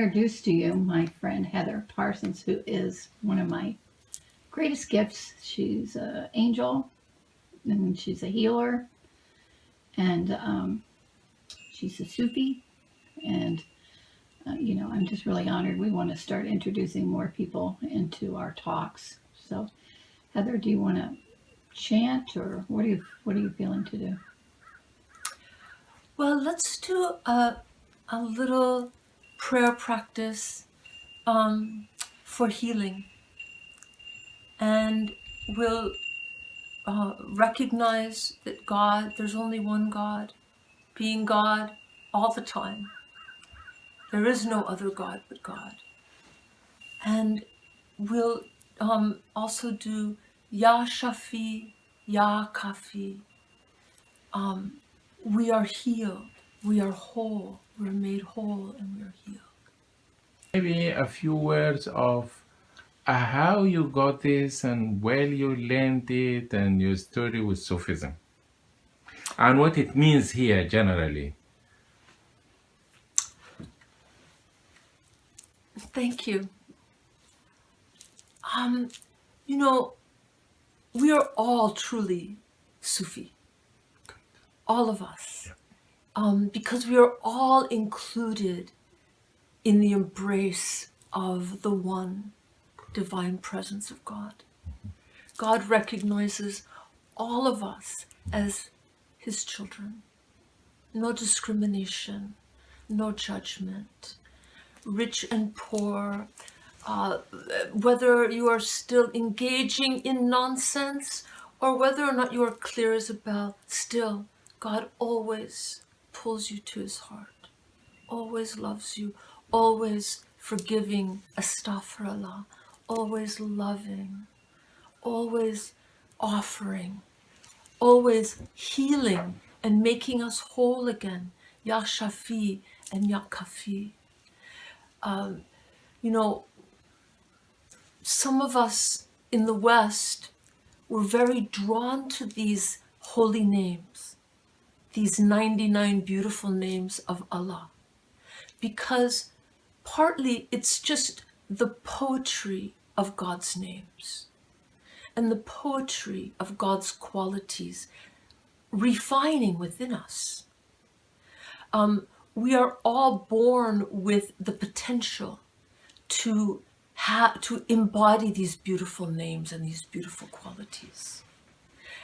introduce to you my friend Heather Parsons, who is one of my greatest gifts. She's an angel, and she's a healer, and she's a Sufi, and I'm just really honored. We want to start introducing more people into our talks. So, Heather, do you want to chant, or what are you feeling to do? Well, let's do a little prayer practice for healing, and we'll recognize that there's only one God, being God all the time. There is no other God but God. And we'll also do Ya Shafi, Ya Kafi. We are healed, we are whole, we're made whole, and we are healed. Maybe a few words of how you got this and where you learned it and your story with Sufism and what it means here generally. Thank you. We are all truly Sufi, all of us, because we are all included in the embrace of the one divine presence of God. God recognizes all of us as his children. No discrimination, no judgment, rich and poor, whether you are still engaging in nonsense or whether or not you are clear as a bell, still, God always pulls you to his heart, always loves you, always forgiving, astaghfirullah, always loving, always offering, always healing and making us whole again. Ya Shafi and Ya Kafi. Some of us in the West were very drawn to these holy names, these 99 beautiful names of Allah, because partly it's just the poetry of God's names and the poetry of God's qualities refining within us. We are all born with the potential to embody these beautiful names and these beautiful qualities.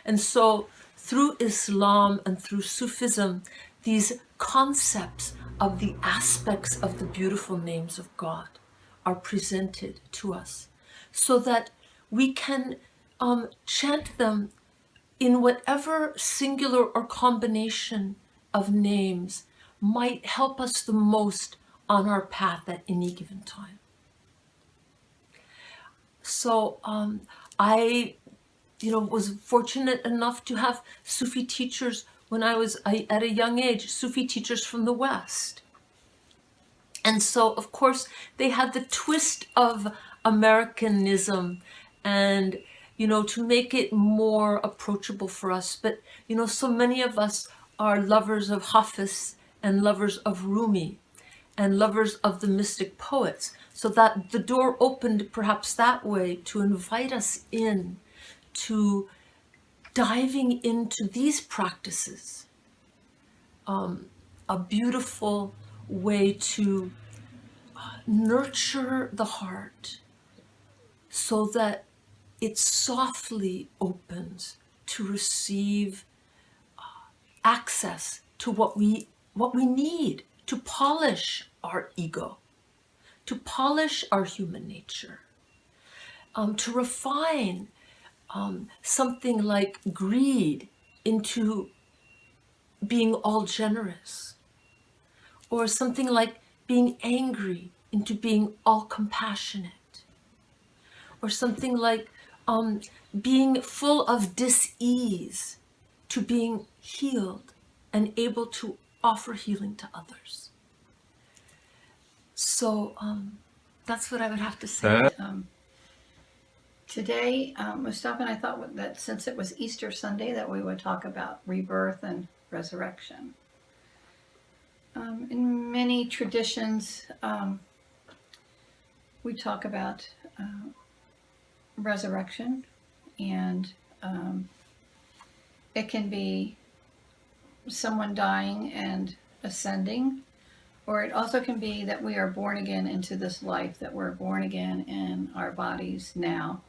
And so through Islam and through Sufism, these concepts of the aspects of the beautiful names of God are presented to us so that we can chant them in whatever singular or combination of names might help us the most on our path at any given time. So I was fortunate enough to have Sufi teachers when I was at a young age, Sufi teachers from the West. And so, of course, they had the twist of Americanism and, to make it more approachable for us. But, so many of us are lovers of Hafiz and lovers of Rumi and lovers of the mystic poets. So that the door opened perhaps that way to invite us in to diving into these practices, a beautiful way to nurture the heart so that it softly opens to receive access to what we need to polish our ego, to polish our human nature, to refine something like greed into being all generous, or something like being angry into being all compassionate, or something like being full of dis-ease to being healed and able to offer healing to others. So that's what I would have to say. Today, Mustafa and I thought that since it was Easter Sunday that we would talk about rebirth and resurrection. In many traditions, we talk about resurrection, and it can be someone dying and ascending, or it also can be that we are born again into this life, that we're born again in our bodies now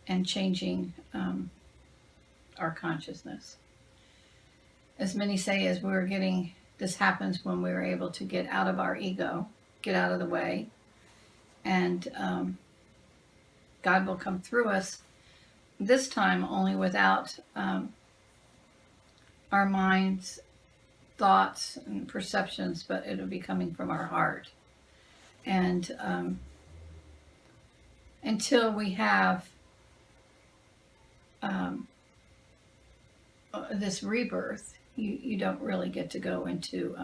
and changing our consciousness. As many say, as we're getting, this happens when we're able to get out of our ego, get out of the way, and God will come through us, this time only without our minds, thoughts, and perceptions, but it'll be coming from our heart. And until we have this rebirth, you don't really get to go into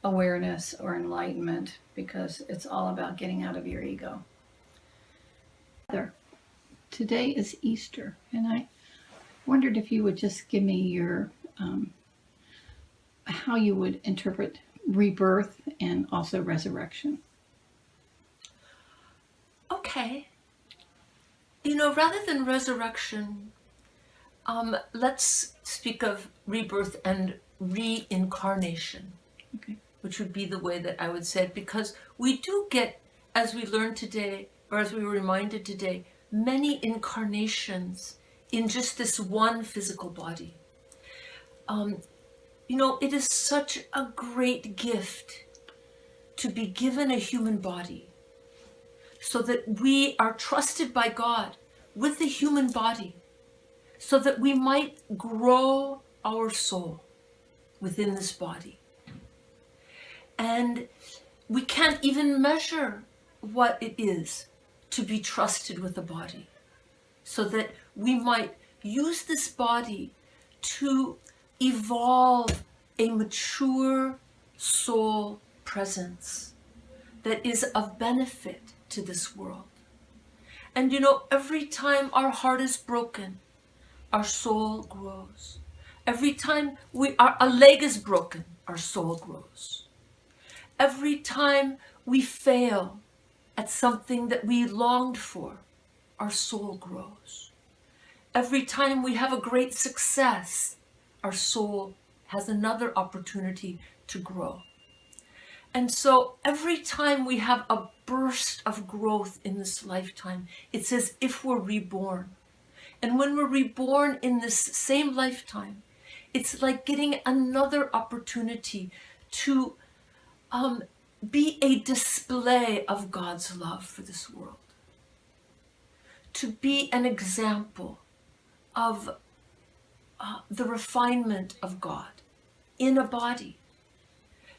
awareness or enlightenment, because it's all about getting out of your ego. Today is Easter, and I wondered if you would just give me your how you would interpret rebirth and also resurrection. Okay. You know, rather than resurrection, let's speak of rebirth and reincarnation, Okay. which would be the way that I would say it, because we do get, as we learned today, or as we were reminded today, many incarnations in just this one physical body. You know, it is such a great gift to be given a human body so that we are trusted by God with the human body, so that we might grow our soul within this body. And we can't even measure what it is to be trusted with a body, so that we might use this body to evolve a mature soul presence that is of benefit to this world. And you know, every time our heart is broken, our soul grows. Every time a leg is broken, our soul grows. Every time we fail at something that we longed for, our soul grows. Every time we have a great success, our soul has another opportunity to grow. And so every time we have a burst of growth in this lifetime, it's as if we're reborn. And when we're reborn in this same lifetime, it's like getting another opportunity to be a display of God's love for this world, to be an example of the refinement of God in a body.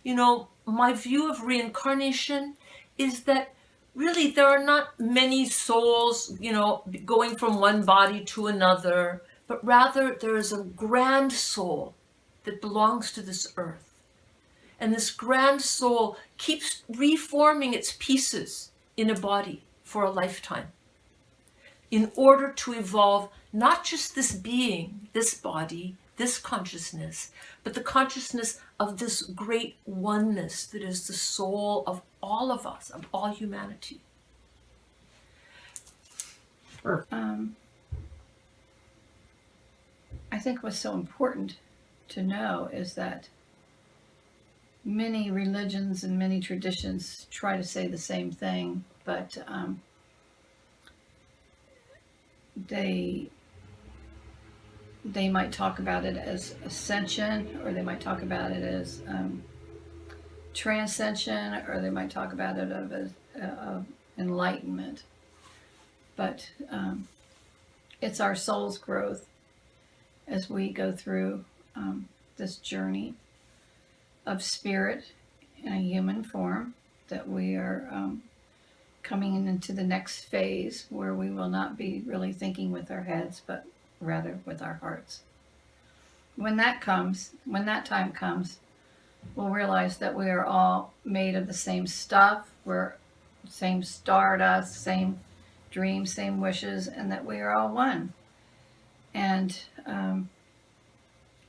You know, my view of reincarnation is that really there are not many souls, you know, going from one body to another, but rather there is a grand soul that belongs to this earth. And this grand soul keeps reforming its pieces in a body for a lifetime in order to evolve not just this being, this body, this consciousness, but the consciousness of this great oneness that is the soul of all of us, of all humanity. I think what's so important to know is that many religions and many traditions try to say the same thing, but they might talk about it as ascension, or they might talk about it as transcension, or they might talk about it of enlightenment. But it's our soul's growth as we go through this journey of spirit in a human form, that we are coming into the next phase where we will not be really thinking with our heads, but rather with our hearts. When that time comes, we'll realize that we are all made of the same stuff. We're same stardust, same dreams, same wishes, and that we are all one. And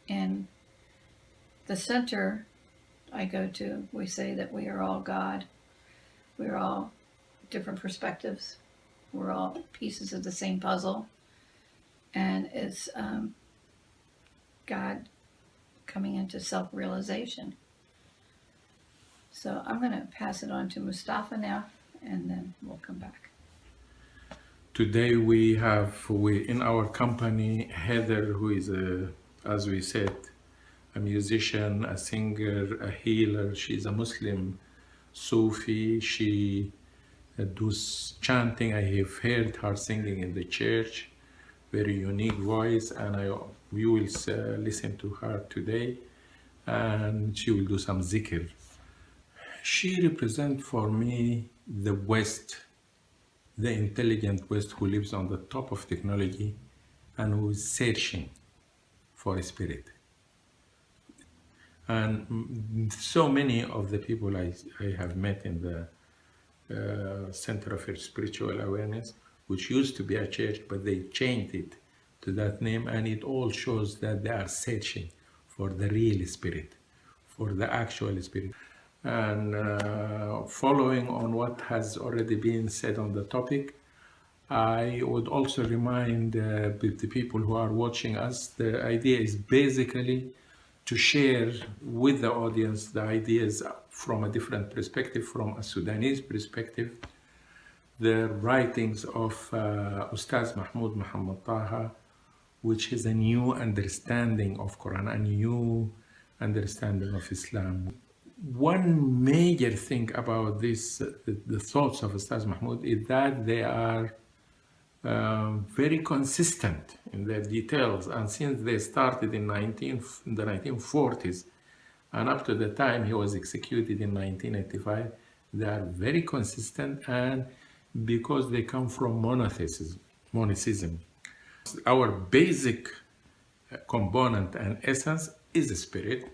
in the center I go to, we say that we are all God. We're all different perspectives. We're all pieces of the same puzzle. And it's God coming into self realization. So I'm going to pass it on to Mustafa now, and then we'll come back. Today we have in our company Heather, who is as we said, a musician, a singer, a healer. She's a Muslim Sufi. She does chanting. I have heard her singing in the church. Very unique voice, and you will listen to her today, and she will do some zikr. She represents for me the West, the intelligent West who lives on the top of technology and who is searching for a spirit. And so many of the people I have met in the Center for Spiritual Awareness, which used to be a church, but they changed it to that name, and it all shows that they are searching for the real spirit, for the actual spirit. And following on what has already been said on the topic, I would also remind the people who are watching us, the idea is basically to share with the audience the ideas from a different perspective, from a Sudanese perspective, the writings of Ustaz Mahmoud Muhammad Taha, which is a new understanding of Quran, a new understanding of Islam. One major thing about this, the thoughts of Ustaz Mahmoud, is that they are very consistent in their details, and since they started in the 1940s and up to the time he was executed in 1985, they are very consistent, and because they come from monotheism. Our basic component and essence is the spirit,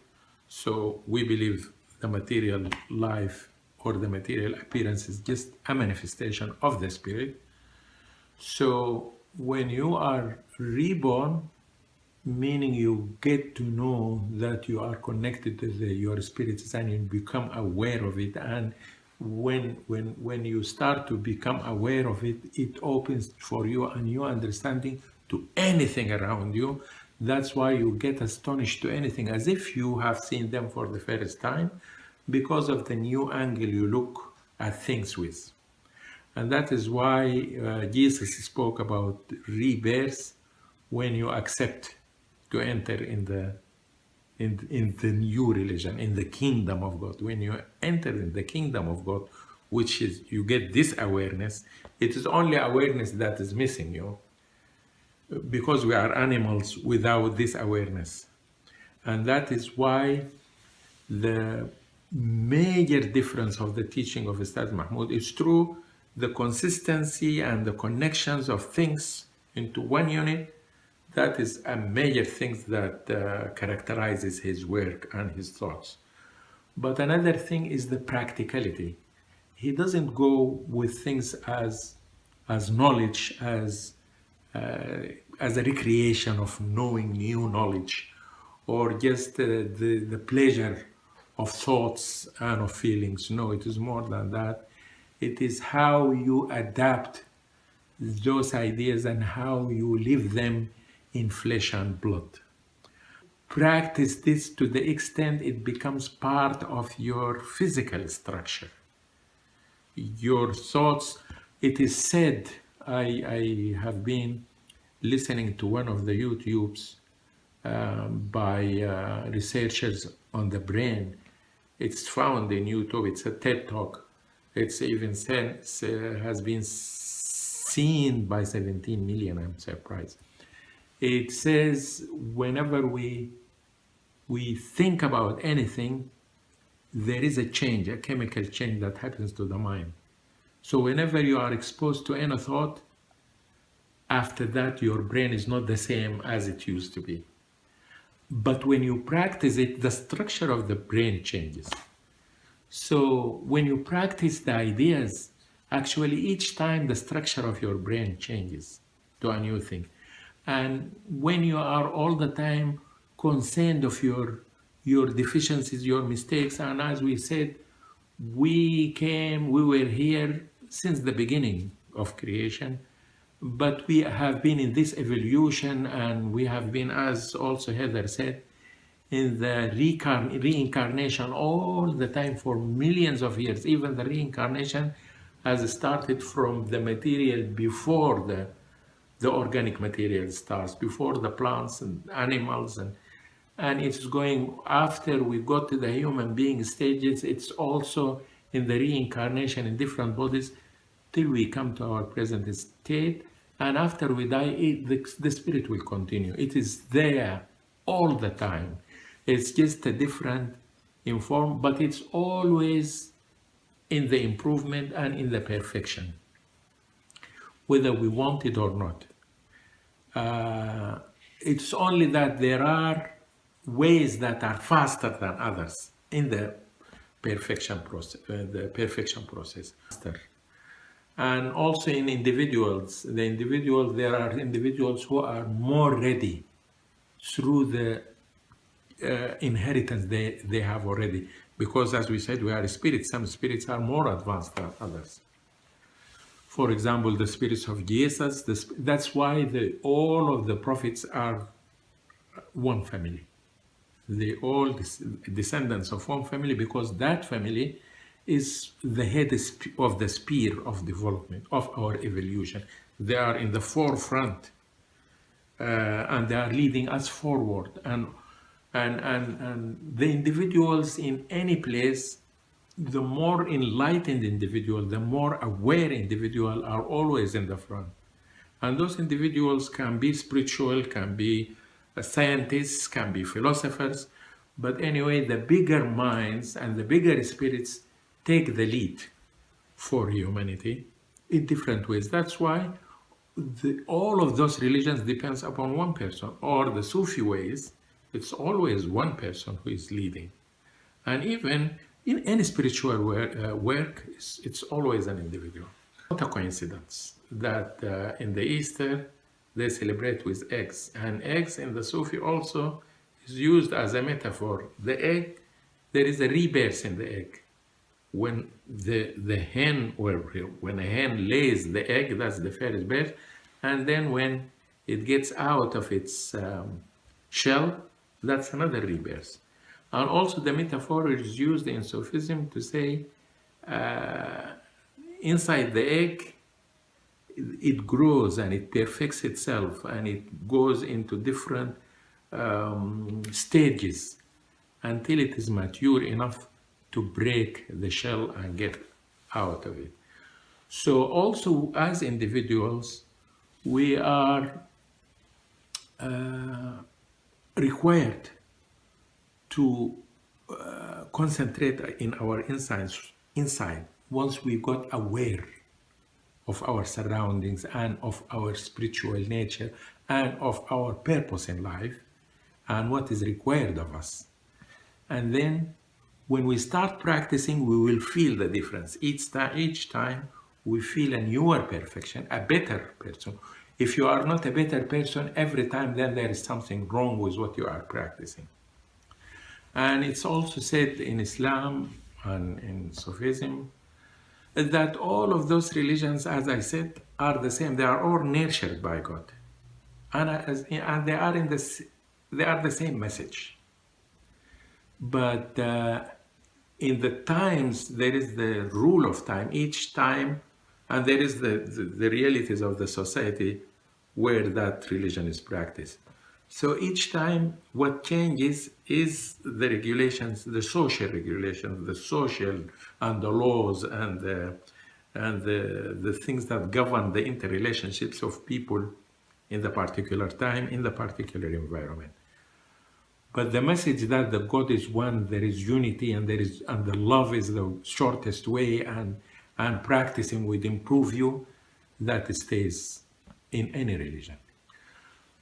so we believe the material life or the material appearance is just a manifestation of the spirit. So when you are reborn, meaning you get to know that you are connected to your spirits and you become aware of it, and when you start to become aware of it, it opens for you a new understanding to anything around you. That's why you get astonished to anything as if you have seen them for the first time, because of the new angle you look at things with. And that is why Jesus spoke about rebirth when you accept to enter in the new religion, in the kingdom of God. When you enter in the kingdom of God, which is you get this awareness, it is only awareness that is missing you, because we are animals without this awareness. And that is why the major difference of the teaching of Ustad Mahmoud is through the consistency and the connections of things into one unit. That is a major thing that characterizes his work and his thoughts. But another thing is the practicality. He doesn't go with things as knowledge, as a recreation of knowing new knowledge, or just the pleasure of thoughts and of feelings. No, it is more than that. It is how you adapt those ideas and how you live them in flesh and blood. Practice this to the extent it becomes part of your physical structure. Your thoughts, it is said, I have been listening to one of the YouTubes by researchers on the brain. It's found in YouTube, it's a TED Talk. It's even has been seen by 17 million, I'm surprised. It says whenever we think about anything, there is a change, a chemical change that happens to the mind. So whenever you are exposed to any thought, after that your brain is not the same as it used to be. But when you practice it, the structure of the brain changes. So when you practice the ideas, actually each time the structure of your brain changes to a new thing. And when you are all the time concerned of your deficiencies, your mistakes, and as we said, we were here since the beginning of creation, but we have been in this evolution, and we have been, as also Heather said, in the reincarnation all the time for millions of years. Even the reincarnation has started from the material before the organic material starts, before the plants and animals, and it's going after we got to the human being stages. It's also in the reincarnation in different bodies till we come to our present state. And after we die, the spirit will continue. It is there all the time. It's just a different in form, but it's always in the improvement and in the perfection, whether we want it or not. It's only that there are ways that are faster than others in the perfection process. And also in individuals, there are individuals who are more ready through the inheritance they have already. Because as we said, we are spirits. Some spirits are more advanced than others. For example, the spirits of Jesus, that's why all of the prophets are one family. They all descendants of one family, because that family is the head of the spear of development, of our evolution. They are in the forefront, and they are leading us forward. And the individuals in any place, the more enlightened individual, the more aware individual are always in the front. And those individuals can be spiritual, can be scientists, can be philosophers. But anyway, the bigger minds and the bigger spirits take the lead for humanity in different ways. That's why all of those religions depends upon one person. Or the Sufi ways, it's always one person who is leading. And even in any spiritual work, it's always an individual. Not a coincidence that in the Easter they celebrate with eggs, and eggs in the Sufi also is used as a metaphor. The egg, there is a rebirth in the egg. When the hen, or when a hen lays the egg, that's the first birth, and then when it gets out of its shell, that's another rebirth. And also the metaphor is used in Sufism to say inside the egg it grows and it perfects itself, and it goes into different stages until it is mature enough to break the shell and get out of it. So also as individuals, we are required to concentrate in our inside once we got aware of our surroundings and of our spiritual nature and of our purpose in life and what is required of us. And then when we start practicing, we will feel the difference. Each time we feel a newer perfection, a better person. If you are not a better person every time, then there is something wrong with what you are practicing. And it's also said in Islam and in Sufism that all of those religions, as I said, are the same. They are all nurtured by God, and they are the same message. But in the times, there is the rule of time. Each time, and there is the realities of the society where that religion is practiced. So each time, what changes is the regulations, the social regulations, the social and the laws and the things that govern the interrelationships of people in the particular time, in the particular environment. But the message that the God is one, there is unity, and the love is the shortest way, and practicing would improve you, that stays in any religion.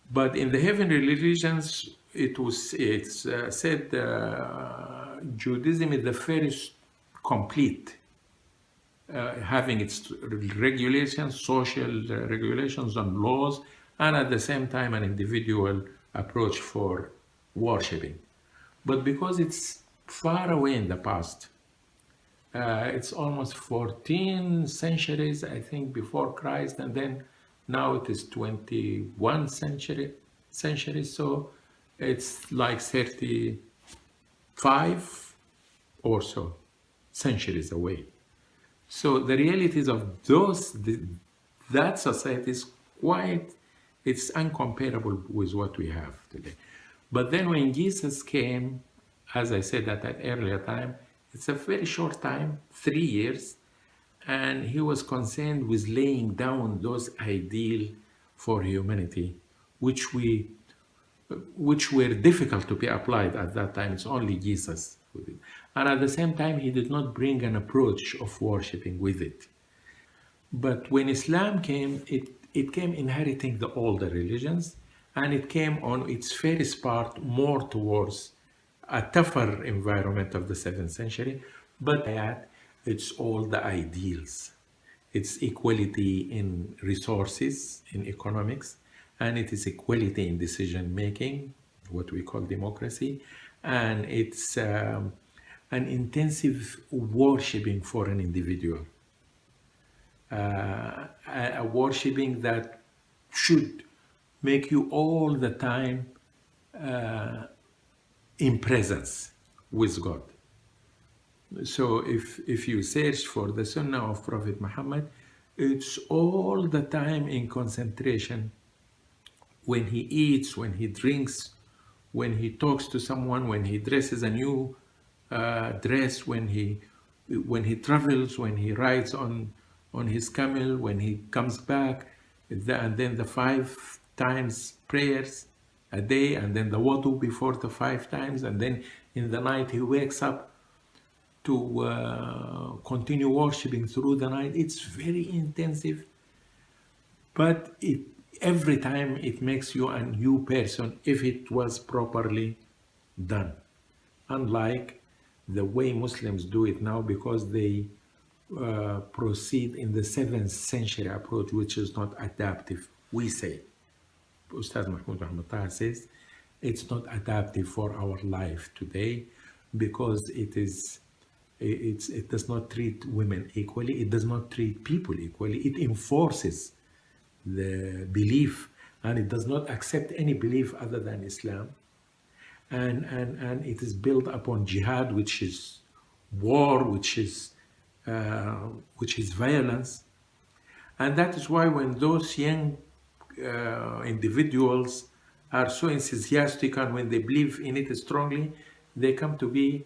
But in the heavenly religions, it's said Judaism is the first complete, having its regulations, social regulations and laws, and at the same time an individual approach for worshipping. But because it's far away in the past, It's almost 14 centuries, I think, before Christ, and then now it is 21 centuries. So it's like 35 or so centuries away. So the realities of that society is quite, it's uncomparable with what we have today. But then when Jesus came, as I said at an earlier time, it's a very short time, 3 years, and he was concerned with laying down those ideals for humanity, which were difficult to be applied at that time. It's only Jesus who did. And at the same time, he did not bring an approach of worshiping with it. But when Islam came, it came inheriting the older religions, and it came on its first part more towards a tougher environment of the 7th century. But it's all the ideals. It's equality in resources, in economics, and it is equality in decision making, what we call democracy, and it's an intensive worshipping for an individual, a worshipping that should make you all the time in presence with God. So if you search for the Sunnah of Prophet Muhammad, it's all the time in concentration. When he eats, when he drinks, when he talks to someone, when he dresses a new dress, when he travels, when he rides on his camel, when he comes back, and then the 5 times prayers a day, and then the wudu before the 5 times, and then in the night he wakes up to continue worshiping through the night. It's very intensive, but every time it makes you a new person if it was properly done. Unlike the way Muslims do it now, because they proceed in the 7th century approach, which is not adaptive. We say, Ustaz Mahmoud Ahmad Tahir says, it's not adaptive for our life today, because it does not treat women equally, it does not treat people equally, it enforces the belief, and it does not accept any belief other than Islam, and it is built upon jihad, which is war, which is violence. And that is why when those young individuals are so enthusiastic, and when they believe in it strongly, they come to be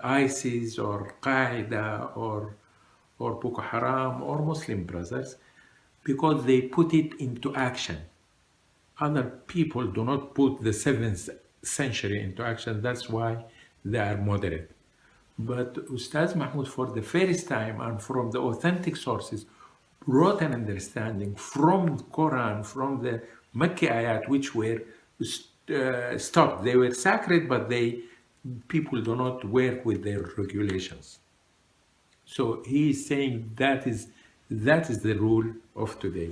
ISIS or Qaeda or Boko Haram or Muslim Brothers, because they put it into action. Other people do not put the 7th century into action. That's why they are moderate. But Ustaz Mahmoud, for the first time and from the authentic sources, brought an understanding from the Quran, from the Makki ayat, which were stopped. They were sacred, but people do not work with their regulations. So he is saying that is the rule of today.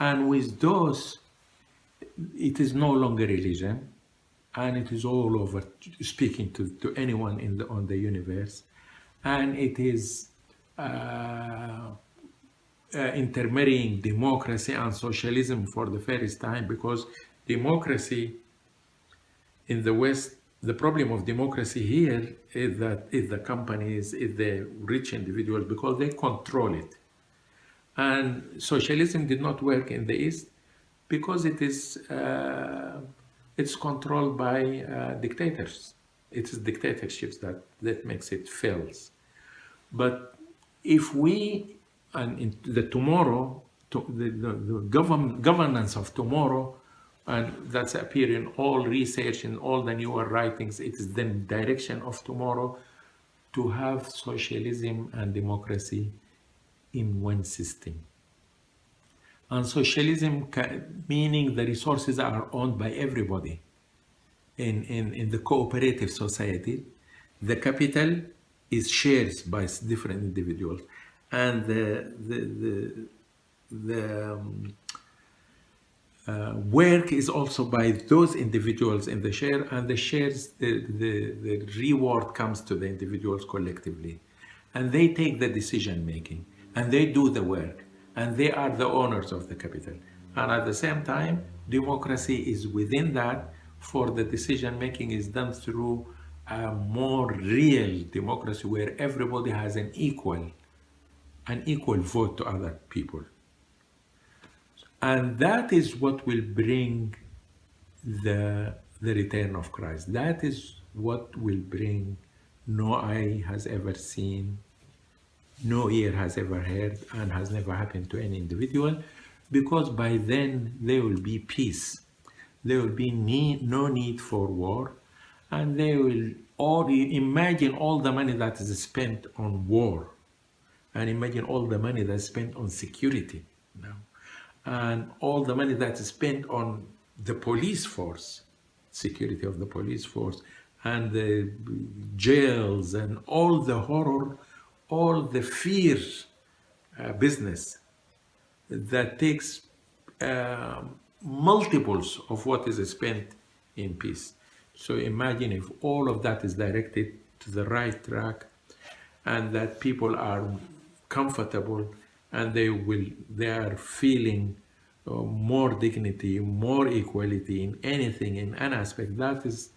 And with those, it is no longer religion, and it is all over, speaking to anyone on the universe, and it is intermarrying democracy and socialism for the first time, because democracy in the West, the problem of democracy here is that the companies, is the rich individuals, because they control it. And socialism did not work in the East because it's controlled by dictators. It is dictatorships that makes it fails. But if we, and in the tomorrow, the governance of tomorrow, and that's appear in all research, in all the newer writings, it is the direction of tomorrow, to have socialism and democracy in one system. And socialism, meaning the resources are owned by everybody. In the cooperative society, the capital is shared by different individuals, and Work is also by those individuals in the share, and the shares, the reward comes to the individuals collectively. And they take the decision making, and they do the work, and they are the owners of the capital. And at the same time, democracy is within that, for the decision making is done through a more real democracy where everybody has an equal vote to other people. And that is what will bring the return of Christ. That is what will bring no eye has ever seen, no ear has ever heard, and has never happened to any individual, because by then there will be peace. There will be no need for war, and they will all imagine all the money that is spent on war, and imagine all the money that's spent on security now, and all the money that is spent on the police force, security of the police force, and the jails, and all the horror, all the fear business that takes multiples of what is spent in peace. So imagine if all of that is directed to the right track, and that people are comfortable, and they are feeling more dignity, more equality in anything, in an aspect. That is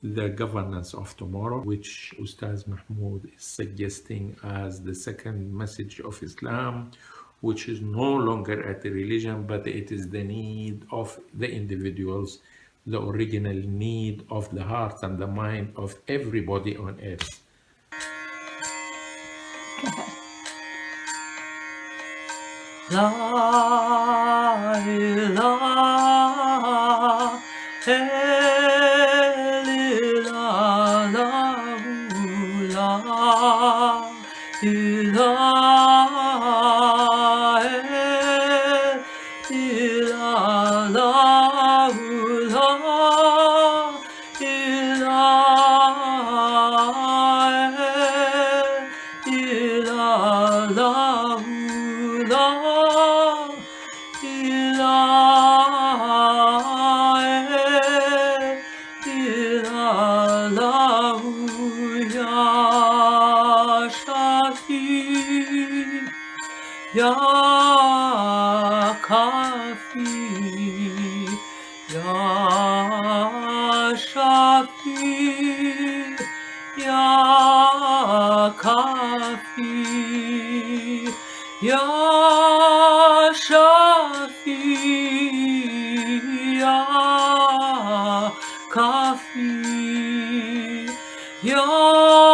the governance of tomorrow, which Ustaz Mahmoud is suggesting as the second message of Islam, which is no longer a religion, but it is the need of the individuals, the original need of the heart and the mind of everybody on earth. La ilaha illallah, la ilaha illallah, la ilaha illallah. Ya Kafi, Ya Shafi, Ya Kafi, Ya Shafi, Ya Kafi, Ya